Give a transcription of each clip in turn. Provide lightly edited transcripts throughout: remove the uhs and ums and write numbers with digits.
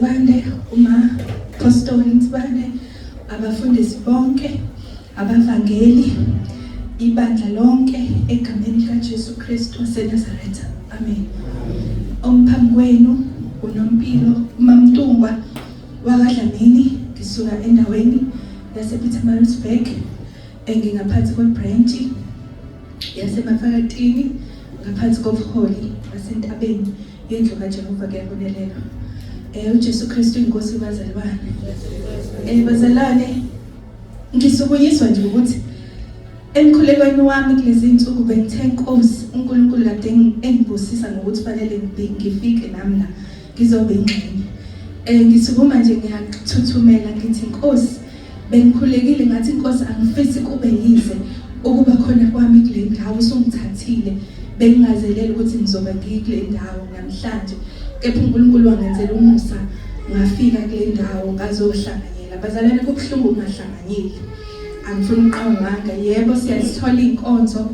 Nsibande, Apostoli Nsibande, abafundisi bonke, abavangeli, ibandla lonke egameni likaJesu Kristu waseNazaretha. Amen. Phambi kwenu uNompilo, MaMntungwa waKwaDlamini, ngisuka endaweni yasePietermaritzburg, engingaphansi kwebranch yaseMafakatini, ngaphansi kobuholi basentabeni yendlu kaJehova. Kuyabonelela uJesu Kristu inkosi bazalwane. Bazalwane, ngisukunyiswa nje ukuthi emkhulekweni wami kulezi insuku bengithe Nkosi uNkulunkulu kade engibusisa ngokuthi fanele ngifike nami la ngizobe ingxenye. Ngisukuma nje ngiyathuthumela ngithi Nkosi, bengikhulekile ngathi Nkosi angifisi kube yize ukuba khona kwami kule ndawo usungithathile, bengingazelele ukuthi ngizoba ngikule ndawo namhlanje, kepha uNkulunkulu wangenzela umusa ngafika kule ndawo ngazohlanganyela. Bazalwane, kubuhlungu ungahlanganyeli, angifuni uqhawanga. Yebo, siyazithola inkonzo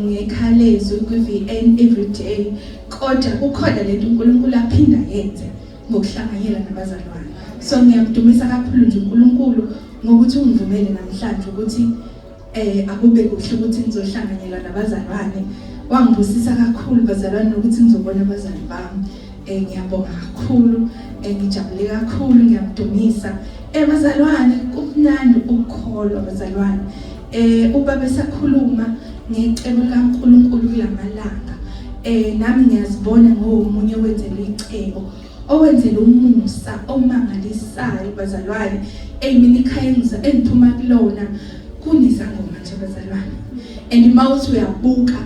ngekhalezo ku-VN every day, kodwa kukhona lento uNkulunkulu aphinda yenze ngokuhlanganyela nabazalwane. So ngiyamdumisa kakhulu nje uNkulunkulu ngokuthi ungivumele namhlanje ukuthi akube kuhle ukuthi ngizohlanganyela nabazalwane. Wangibusisa kakhulu bazalwane ukuthi ngizobona abazali bami. Ngiyabonga kakhulu, ngijabule kakhulu, ngiyamdumisa. Bazalwane, kumnandi ukukholwa bazalwane. Ubaba esakhuluma ngecebo likaNkulunkulu kulamalanga. Nami ngiyazibona ngomunye wenzela icebo, owenzela umusa omangalisayo bazalwane. Mina ikhaya engiphuma kulona kunizangoma nje bazalwane. And mawuthi uyabuka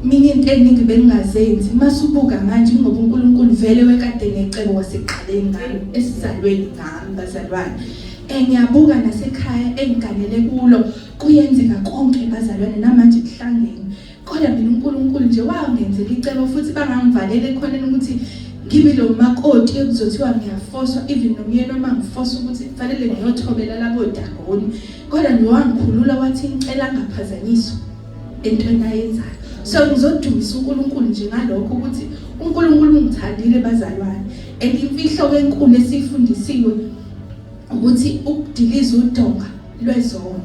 mina into eningi bengingazenzi, masubuka manje ngoba uNkulunkulu vele wekade necebo wasekuqaleni ngami esizalweni ngami bazalwane. Ngiyabuka nasekhaya engiganele kulo kuyenzeka konke bazalwane, namanje kuhlangene, kodwa mina uNkulunkulu nje wangenzela icebo futhi bangangivalele khona ukuthi ngibe lo makoti ekuzothiwa ngiyafoswa, even nomyeni noma ngifoswa ukuthi kufanele ngiyothobela labo dagoni, kodwa niwangikhulula wathi ngicela ngaphazanyiswa entweni ayenzayo. So ngizodumisa uNkulunkulu nje ngalokho ukuthi uNkulunkulu ungithandile bazalwane. And imfihlo enkulu esifundisiwe ukuthi ukudiliza udonga lwezono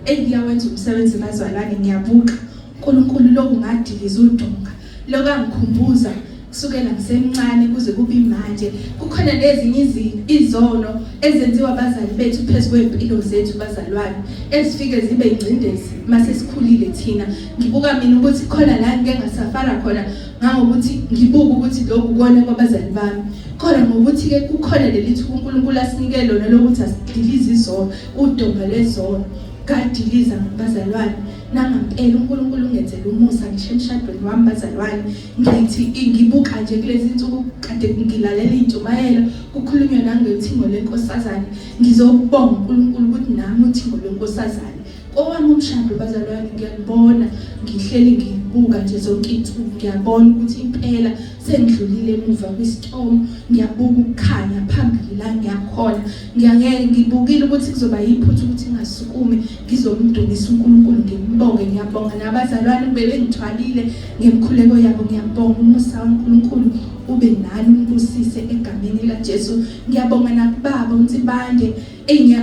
engiyawenza umsebenzi bazalwane. Ngiyabuka uNkulunkulu lokhu ngadiliza udonga, lokangikhumbuza kusukela ngisemncane kuze kube manje. Kukhona nezinye izono ezenziwa abazali bethu phezu kwempilo zethu bazalwane, ezifike zibe ingcindezi mase sikhulile thina. Ngibuka mina ukuthi khona la ngeke ngasafara khona ngokuthi ngibuka ukuthi lokhu kona kwabazali bami, kodwa ngokuthi ke kukhona lelithi uNkulunkulu asinike lona lokuthi asidilize izono, udonga lezono kadiliza bazalwane. Nangampela uNkulunkulu ungenzela umusa ngisho emshadweni wami bazalwane. Ngithi ngibuka nje kulezi insuku kade ngilalela intshumayelo kukhulunywa nangethingo lenkosazane. Ngizobonga uNkulunkulu ukuthi nami uthingo lenkosazane owami umshado bazalwane ngiyabona, ngihleli ngibuka nje zonke insuku. Ngiyabona ukuthi impela sengidlulile emuva kwistorm, ngiyabuka ukukhanya phambili la ngiyakhona. Ngiyangeke ngibukile ukuthi kuzoba yiphutha ukuthi ngasukumi ngizomdumisa uNkulunkulu ngimbonge. Ngiyabonga nabazalwane bebengithwalile ngemkhuleko yabo. Ngiyabonga umusa kaNkulunkulu ube nani umbusise egameni likaJesu. Ngiyabonga nakubaba uNsibande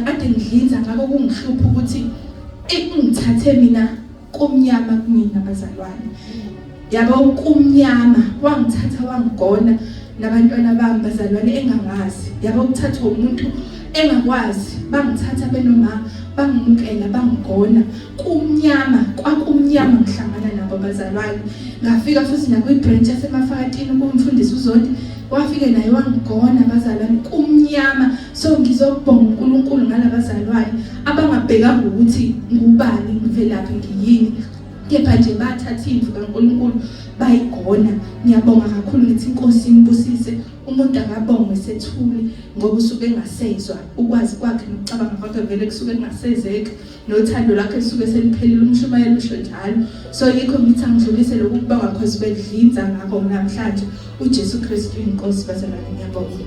ade ngidlinza ngako kungihlupha ukuthi ngithathe mina kumnyama kumina bazalwane. Yabo kumnyama wangithatha wangigona nabantwana bami bazalwane engangazi. Yabo ukuthathwa umuntu engakwazi, bangithatha benoma bangimukela bangigona kumnyama, kwakumnyama ngihlangana nabo bazalwane. Ngafika futhi nakwibranch yaseMafakatini kumfundisi uZondi, wafike naye wangigona bazalwane kumnyama. So ngizobonga uNkulunkulu ngalabazalwane abangabhekanga ukuthi ngubani ngivelaphi ngiyini, kepha nje bathatha imvu kaNkulunkulu bayigona. Ngiyabonga kakhulu ngithi inkosi imbusise. Umuntu akabonge sethuli ngoba usuke engasezwa, ukwazi kwakhe nokucabanga kwakhe vele kusuke kungasezeki, nothando lakhe lisuke seliphelile, umshumayelo usho njalo. So yikho ngithi angidlulise lokhu kubonga cause bedlinza ngakho namhlanje uJesu Kristu inkosi bazalwane. Ngiyabonga.